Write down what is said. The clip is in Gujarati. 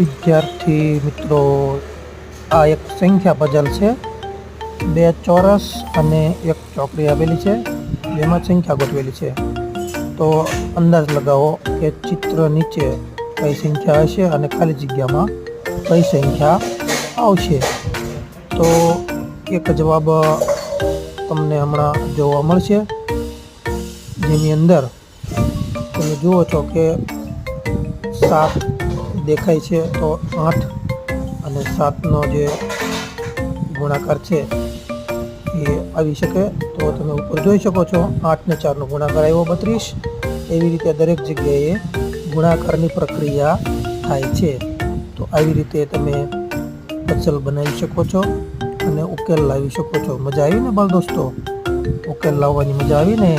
વિદ્યાર્થી મિત્રો, આ એક સંખ્યા પઝલ છે। બે ચોરસ અને એક ચોકડી આપેલી છે, જેમાં સંખ્યા ગોઠવેલી છે। તો અંદાજ લગાવો કે ચિત્ર નીચે કઈ સંખ્યા હશે અને ખાલી જગ્યામાં કઈ સંખ્યા આવશે। તો એક જવાબ તમને હમણાં જોવા મળશે, જેની અંદર તમે જુઓ છો કે 7 દેખાય છે। તો 8 અને 7નો જે ગુણાકાર છે એ આવી શકે। તો તમે ઉપર જોઈ શકો છો 8 ને 4નો ગુણાકાર આવ્યો 32। એવી રીતે દરેક જગ્યાએ ગુણાકારની પ્રક્રિયા થાય છે। તો આવી રીતે તમે પઝલ બનાવી શકો છો અને ઉકેલ લાવી શકો છો। મજા આવી ને બાળ દોસ્તો? ઉકેલ લાવવાની મજા આવી ને?